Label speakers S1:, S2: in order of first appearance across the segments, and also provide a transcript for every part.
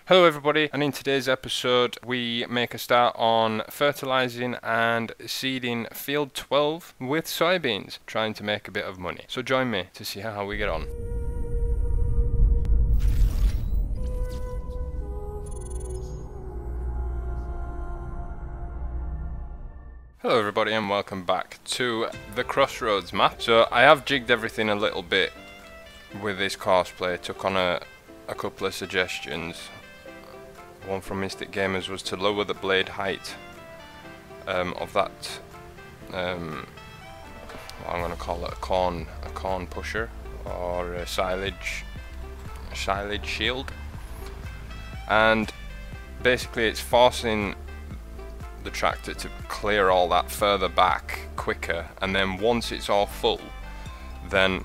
S1: Hello everybody, and in today's episode we make a start on fertilizing and seeding field 12 with soybeans, trying to make a bit of money. So join me to see how we get on. Hello everybody and welcome back to the Crossroads map. So I have jigged everything a little bit with this CoursePlay, took on a couple of suggestions. One from Mystic Gamers was to lower the blade height of that, I'm going to call it a corn pusher or a silage shield, and basically it's forcing the tractor to clear all that further back quicker, and then once it's all full, then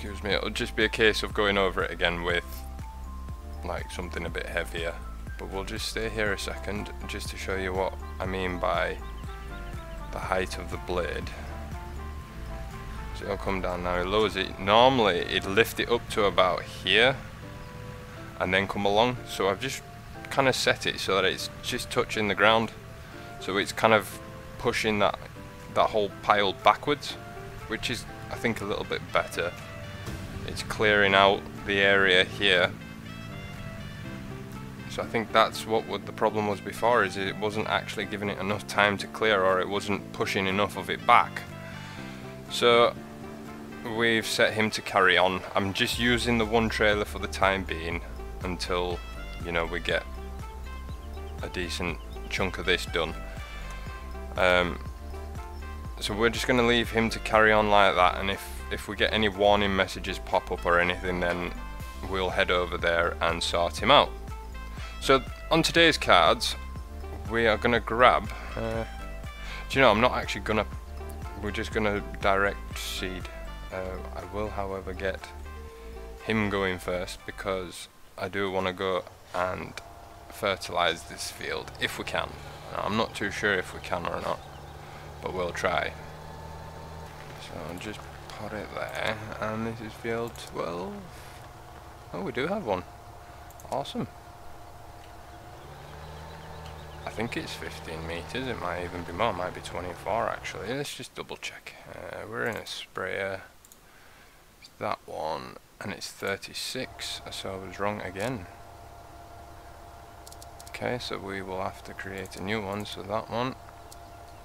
S1: it'll just be a case of going over it again with like something a bit heavier. But we'll just stay here a second just to show you what I mean by the height of the blade. So it'll come down now, it lowers it. Normally it'd lift it up to about here and then come along, so I've just kind of set it so that it's just touching the ground, so it's kind of pushing that whole pile backwards, which is I think a little bit better. It's clearing out the area here. So I think that's what the problem was before, is it wasn't actually giving it enough time to clear, or it wasn't pushing enough of it back. So we've set him to carry on. I'm just using the one trailer for the time being until, you know, we get a decent chunk of this done. So we're just going to leave him to carry on like that, and if we get any warning messages pop up or anything, then we'll head over there and sort him out. So on today's cards we are going to grab, do you know, I'm not actually going to, we're just going to direct seed. I will however get him going first, because I do want to go and fertilize this field if we can. Now, I'm not too sure if we can or not, but we'll try. So I'll just put it there, and this is field 12. Oh, we do have one. Awesome. I think it's 15 meters, it might even be more, it might be 24 actually. Let's just double check. We're in a sprayer. It's that one, and it's 36, so I was wrong again. Okay, so we will have to create a new one, so that one,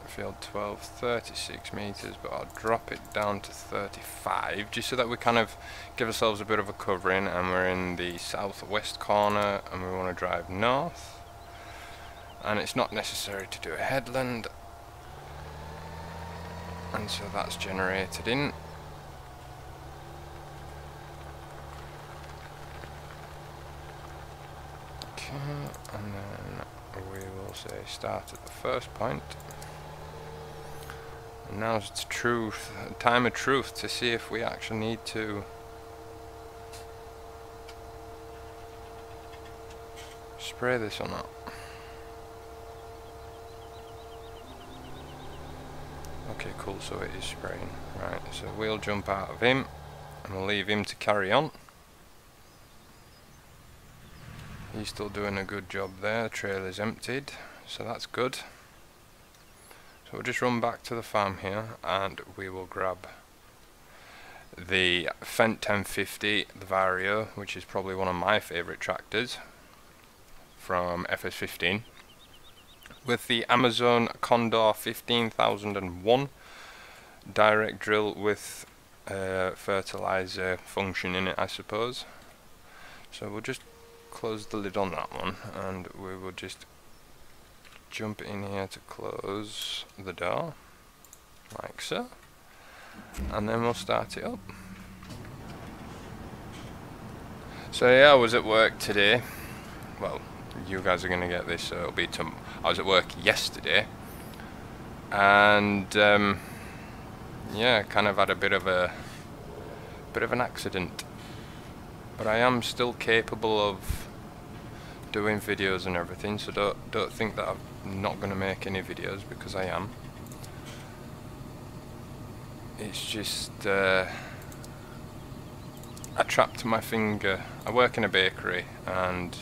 S1: field 12, 36 meters, but I'll drop it down to 35, just so that we kind of give ourselves a bit of a covering, and we're in the southwest corner, and we want to drive north. And it's not necessary to do a headland, and so that's generated in. Okay, and then we will say start at the first point. And now's the truth, time of truth, to see if we actually need to spray this or not. Okay, cool, so it is spraying. Right, so we'll jump out of him and we'll leave him to carry on. He's still doing a good job there, the trailer's emptied, so that's good. So we'll just run back to the farm here and we will grab the Fendt 1050, the Vario, which is probably one of my favourite tractors from FS15. With the Amazon Condor 15001 direct drill with fertilizer function in it, I suppose. So we'll just close the lid on that one, and we will just jump in here to close the door, like so, and then we'll start it up. So yeah, I was at work today. Well, you guys are going to get this, so it'll be I was at work yesterday, and yeah, kind of had a bit of an accident, but I am still capable of doing videos and everything, so don't think that I'm not going to make any videos, because I am. It's just I trapped my finger. I work in a bakery, and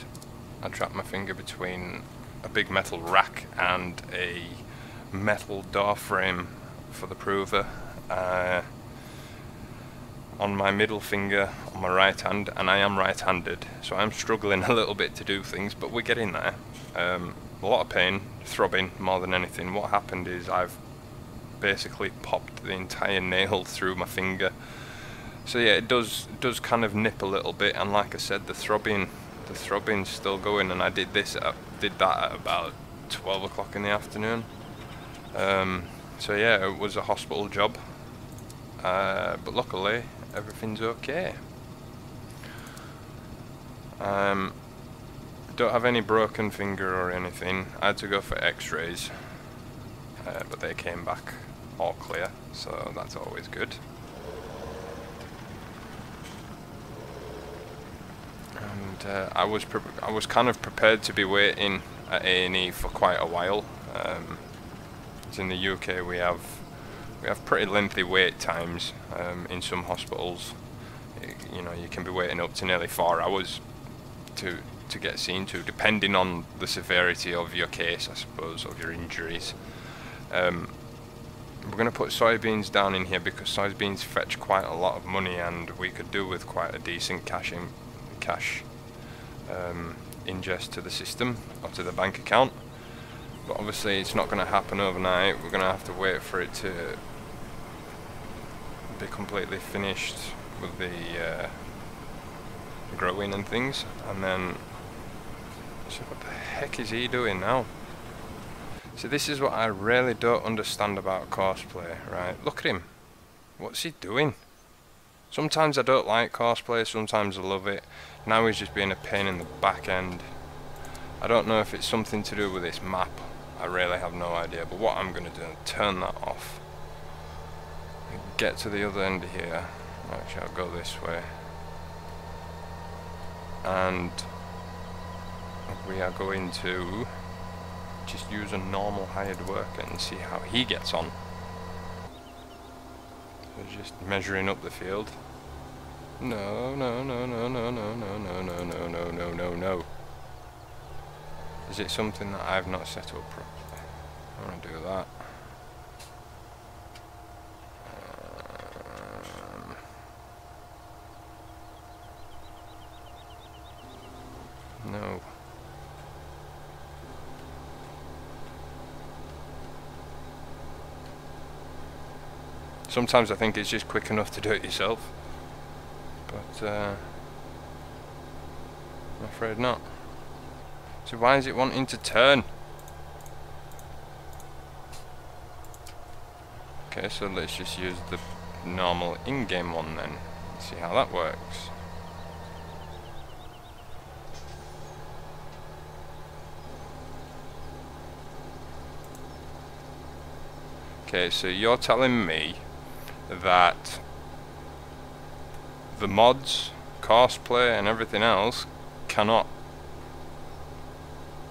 S1: I trapped my finger between a big metal rack and a metal door frame for the prover on my middle finger on my right hand, and I am right-handed, so I'm struggling a little bit to do things, but we're getting there. A lot of pain, throbbing more than anything. What happened is I've basically popped the entire nail through my finger. So yeah, it does kind of nip a little bit, and like I said, the throbbing's still going, and I did that at about 12 o'clock in the afternoon. So yeah, it was a hospital job, but luckily everything's okay. Don't have any broken finger or anything. I had to go for x-rays, but they came back all clear, so that's always good. And I was kind of prepared to be waiting at A&E for quite a while. As in the UK, we have pretty lengthy wait times in some hospitals. You know, you can be waiting up to nearly 4 hours to get seen to, depending on the severity of your case, I suppose, of your injuries. We're going to put Soy Beans down in here because Soy Beans fetch quite a lot of money, and we could do with quite a decent cash ingest to the system or to the bank account. But obviously it's not going to happen overnight. We're going to have to wait for it to be completely finished with the growing and things, and then. So what the heck is he doing now? So this is what I really don't understand about CoursePlay, right? Look at him. What's he doing? Sometimes I don't like CoursePlay, sometimes I love it. Now he's just being a pain in the back end. I don't know if it's something to do with this map. I really have no idea, but what I'm going to do is turn that off. Get to the other end here. Actually, I'll go this way. And we are going to just use a normal hired worker and see how he gets on. So just measuring up the field. No, no, no, no, no, no, no, no, no, no, no, no, no, no. Is it something that I've not set up properly? I want to do that. No. Sometimes I think it's just quick enough to do it yourself, but I'm afraid not. So why is it wanting to turn? Okay, so let's just use the normal in-game one then. See how that works. Okay, so you're telling me that the mods, CoursePlay and everything else cannot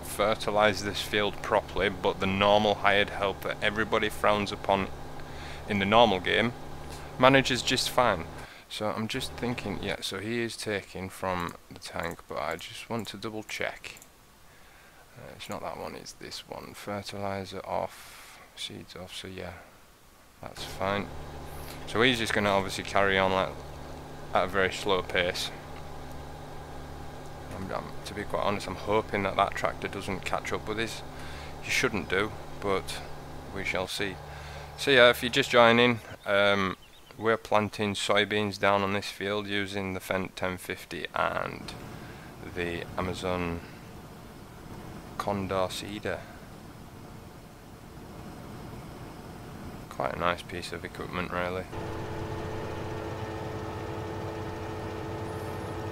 S1: fertilize this field properly, but the normal hired help that everybody frowns upon in the normal game manages just fine. So I'm just thinking, yeah, so he is taking from the tank, but I just want to double check. It's not that one, it's this one. Fertilizer off, seeds off, so yeah, that's fine. So he's just going to obviously carry on at a very slow pace. To be quite honest, I'm hoping that that tractor doesn't catch up with his. He shouldn't do, but we shall see. So yeah, if you're just joining, we're planting soybeans down on this field using the Fendt 1050 and the Amazon Condor seeder. Quite a nice piece of equipment, really.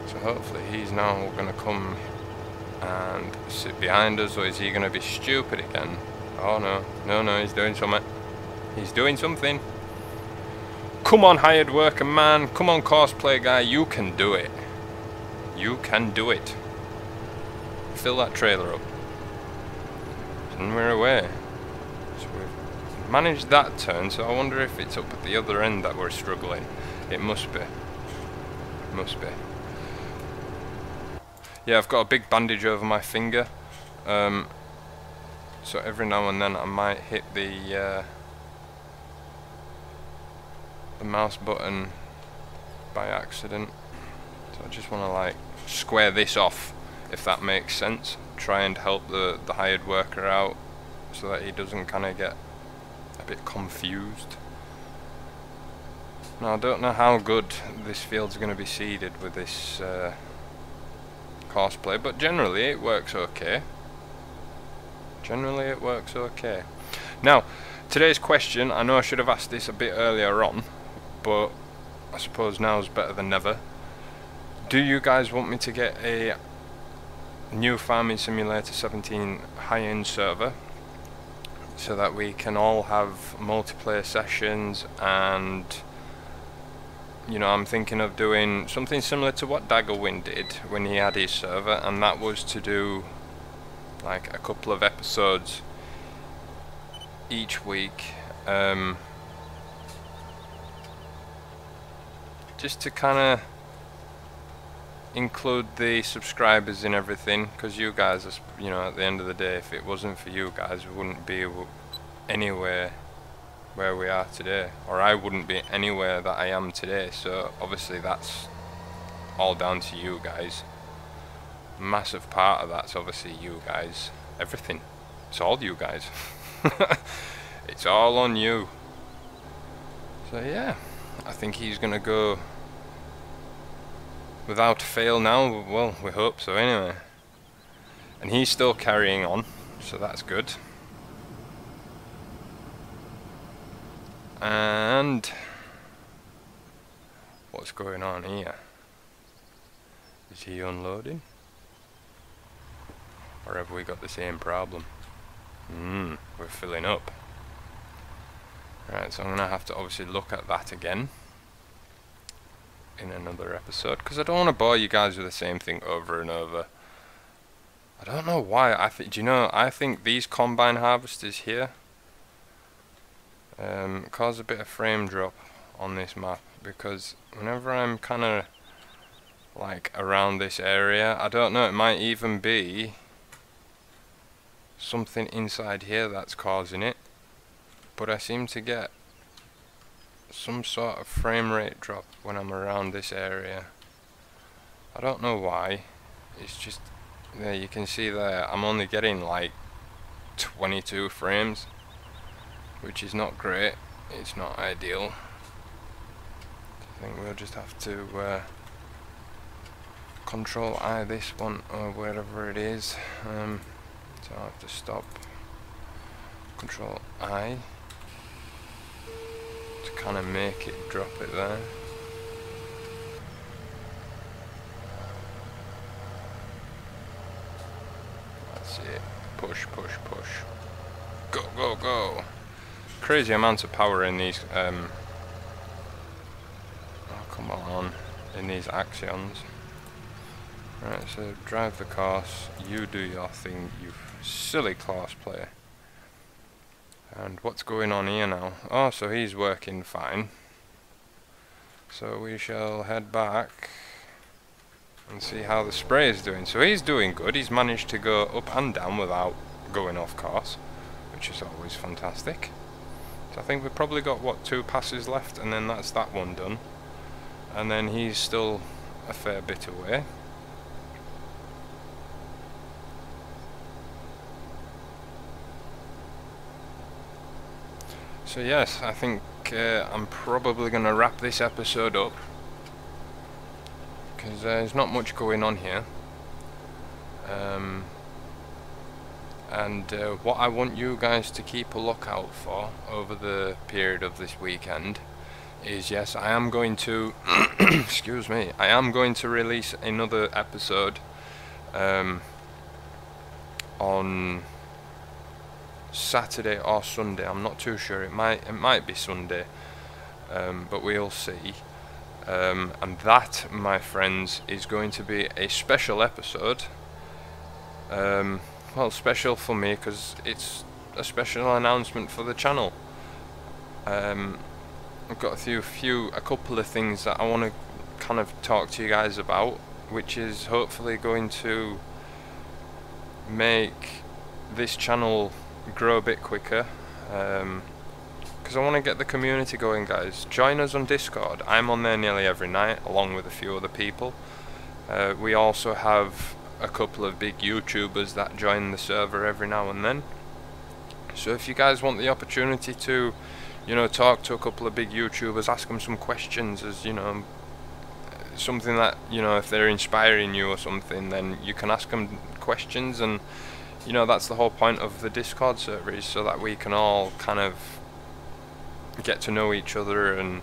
S1: So hopefully he's now going to come and sit behind us, or is he going to be stupid again? Oh no, no, no, he's doing something. He's doing something. Come on, hired worker man. Come on, CoursePlay guy. You can do it. You can do it. Fill that trailer up. And we're away. So we've managed that turn, so I wonder if it's up at the other end that we're struggling. It must be. It must be. Yeah, I've got a big bandage over my finger, so every now and then I might hit the mouse button by accident. So I just want to like square this off, if that makes sense. Try and help the hired worker out so that he doesn't kind of get a bit confused. Now I don't know how good this field's going to be seeded with this CoursePlay, but generally it works okay. Generally it works okay. Now, today's question, I know I should have asked this a bit earlier on, but I suppose now's better than never. Do you guys want me to get a new Farming Simulator 17 high-end server so that we can all have multiplayer sessions? And you know, I'm thinking of doing something similar to what Daggerwin did when he had his server, and that was to do like a couple of episodes each week, just to kind of include the subscribers in everything, because you guys, you know, at the end of the day, if it wasn't for you guys, we wouldn't be anywhere where we are today, or I wouldn't be anywhere that I am today. So obviously that's all down to you guys. Massive part of that's obviously you guys. Everything, it's all you guys. It's all on you. So yeah, I think he's gonna go without fail now. Well, we hope so anyway. And he's still carrying on, so that's good. And what's going on here? Is he unloading? Or have we got the same problem? We're filling up. Right, so I'm gonna have to obviously look at that again in another episode, because I don't want to bore you guys with the same thing over and over. I don't know why. Do you know, I think these combine harvesters here cause a bit of frame drop on this map, because whenever I'm kind of like around this area, I don't know, it might even be something inside here that's causing it, but I seem to get some sort of frame rate drop when I'm around this area. I don't know why. It's just, there you can see there, I'm only getting like 22 frames, which is not great. It's not ideal. I think we'll just have to Control I this one, or wherever it is. So I'll have to stop. Control I to kind of make it drop it there. That's it. Push, push, push. Go, go, go. Crazy amounts of power in these oh come on, in these Iksons. Right, so drive the course, you do your thing, you silly CoursePlay. And what's going on here now? Oh, so he's working fine. So we shall head back and see how the spray is doing. So he's doing good, he's managed to go up and down without going off course, which is always fantastic. So I think we've probably got, what, 2 passes left, and then that's that one done. And then he's still a fair bit away. So yes, I think I'm probably going to wrap this episode up, because there's not much going on here. And what I want you guys to keep a lookout for over the period of this weekend is, yes, I am going to excuse me, I am going to release another episode on Saturday or Sunday. I'm not too sure. It might be Sunday, but we'll see. And that, my friends, is going to be a special episode. Well, special for me because it's a special announcement for the channel. I've got a couple of things that I want to kind of talk to you guys about. which is hopefully going to make this channel grow a bit quicker, because I want to get the community going, guys. Join us on Discord. I'm on there nearly every night along with a few other people. We also have a couple of big YouTubers that join the server every now and then. So if you guys want the opportunity to, you know, talk to a couple of big YouTubers, ask them some questions, as you know, something that, you know, if they're inspiring you or something, then you can ask them questions. And you know, that's the whole point of the Discord server, is so that we can all kind of get to know each other and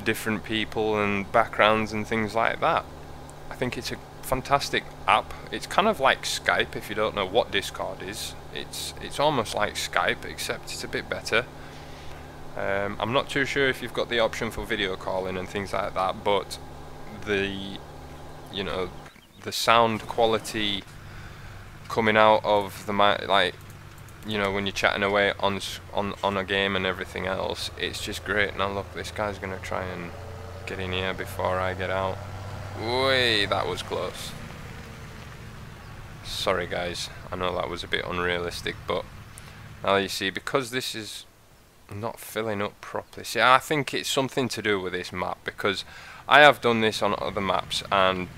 S1: different people and backgrounds and things like that. I think it's a fantastic app. It's kind of like Skype. If you don't know what Discord is, it's almost like Skype, except it's a bit better. I'm not too sure if you've got the option for video calling and things like that, but the, you know, the sound quality coming out of the mic, like, you know, when you're chatting away on a game and everything else, it's just great. Now look, this guy's gonna try and get in here before I get out. Way, that was close. Sorry guys, I know that was a bit unrealistic, but now you see, because this is not filling up properly. See, I think it's something to do with this map, because I have done this on other maps and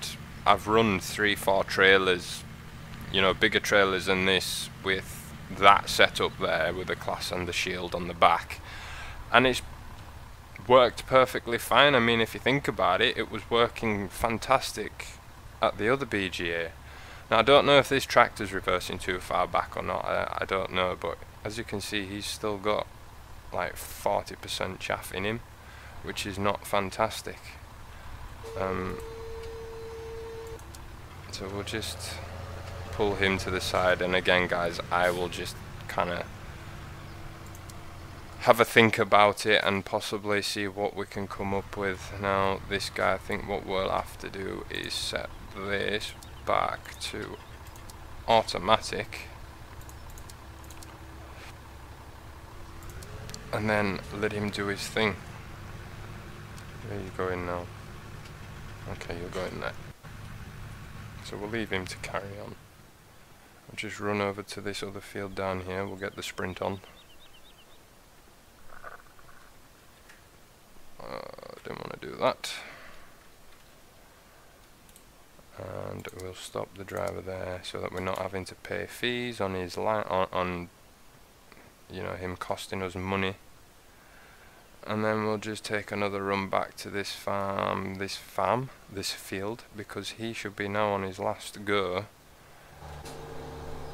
S1: I've run 3-4 trailers, you know, bigger trailers than this, with that setup there with the class and the shield on the back, and it's worked perfectly fine. I mean, if you think about it, it was working fantastic at the other BGA. Now I don't know if this tractor's reversing too far back or not, I don't know, but as you can see, he's still got like 40% chaff in him, which is not fantastic. So we'll just pull him to the side, and again guys, I will just kind of have a think about it and possibly see what we can come up with. Now this guy, I think what we'll have to do is set this back to automatic, and then let him do his thing. Where are you going now? Okay, you're going there. So we'll leave him to carry on. I'll just run over to this other field down here, we'll get the sprint on. Didn't want to do that. And we'll stop the driver there so that we're not having to pay fees on his line, on you know, him costing us money. And then we'll just take another run back to this this field, because he should be now on his last go.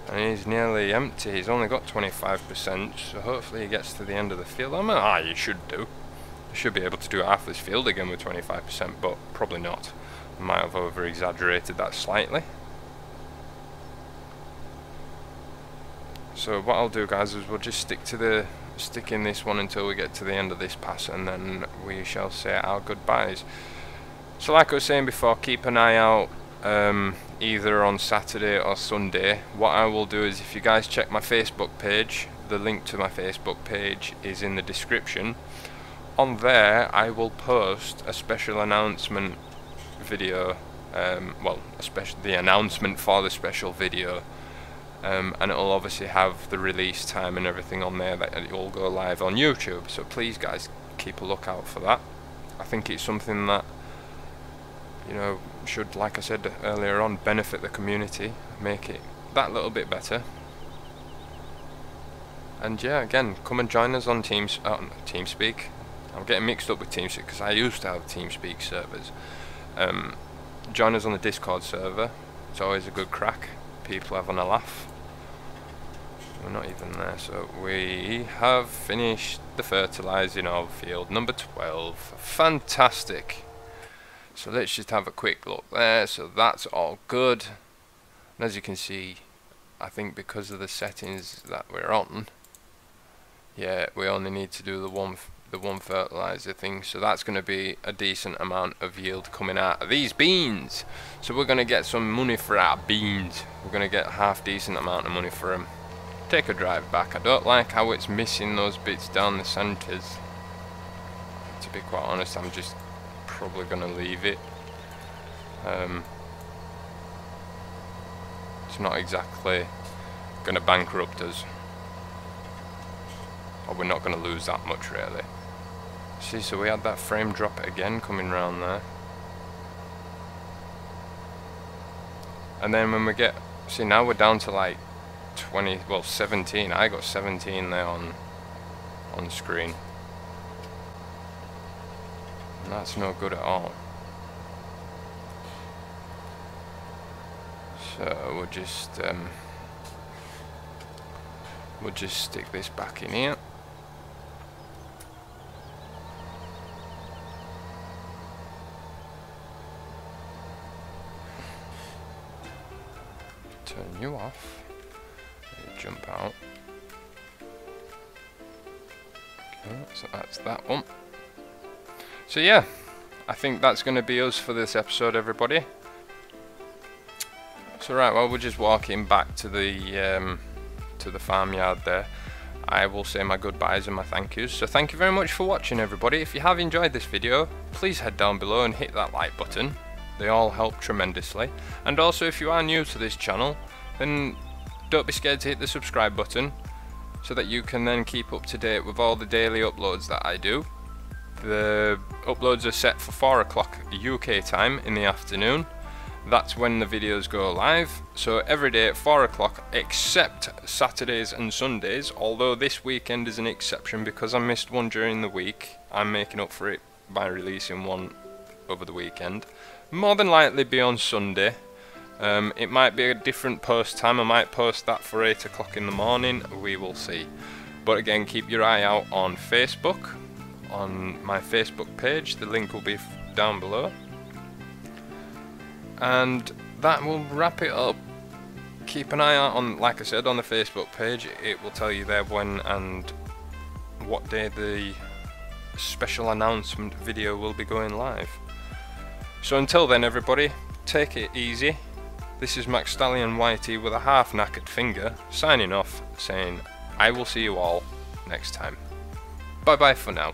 S1: And he's nearly empty, he's only got 25%, so hopefully he gets to the end of the field. I mean, you should do. You should be able to do half this field again with 25%, but probably not. I might have over exaggerated that slightly. So what I'll do guys is we'll just stick in this one until we get to the end of this pass, and then we shall say our goodbyes. So like I was saying before, keep an eye out either on Saturday or Sunday. What I will do is, if you guys check my Facebook page, the link to my Facebook page is in the description. On there I will post a special announcement video, the announcement for the special video, and it'll obviously have the release time and everything on there, that it will go live on YouTube. So please guys, keep a lookout for that. I think it's something that, you know, should, like I said earlier on, benefit the community, make it that little bit better. And yeah, again, come and join us on TeamSpeak. I'm getting mixed up with TeamSpeak because I used to have TeamSpeak servers. Join us on the Discord server. It's always a good crack. People having a laugh. We're not even there, so we have finished the fertilising of field number 12. Fantastic. So let's just have a quick look there. So that's all good. And as you can see, I think because of the settings that we're on, yeah, we only need to do the one fertilizer thing, so that's going to be a decent amount of yield coming out of these beans. So we're going to get some money for our beans. We're going to get a half decent amount of money for them. Take a drive back. I don't like how it's missing those bits down the centres. To be quite honest, I'm just probably going to leave it. It's not exactly going to bankrupt us, or we're not going to lose that much really. See, so we had that frame drop again coming round there, and then when we get, see, now we're down to like 20, well 17. I got 17 there on screen, and that's no good at all. So we'll just stick this back in here. Turn you off. Jump out. Okay, so that's that one. So yeah, I think that's going to be us for this episode, everybody. So right, well, we're just walking back to the farmyard there. I will say my goodbyes and my thank yous. So thank you very much for watching, everybody. If you have enjoyed this video, please head down below and hit that like button. They all help tremendously. And also, if you are new to this channel, then don't be scared to hit the subscribe button, so that you can then keep up to date with all the daily uploads that I do. The uploads are set for 4 o'clock UK time in the afternoon. That's when the videos go live, so every day at 4 o'clock except Saturdays and Sundays, although this weekend is an exception because I missed one during the week. I'm making up for it by releasing one over the weekend. More than likely be on Sunday. It might be a different post time. I might post that for 8 o'clock in the morning, we will see. But again, keep your eye out on Facebook, on my Facebook page. The link will be down below. And that will wrap it up. Keep an eye out on, like I said, on the Facebook page. It will tell you there when and what day the special announcement video will be going live. So until then, everybody, take it easy. This is McSTALLION YT with a half knackered finger, signing off, saying I will see you all next time. Bye bye for now.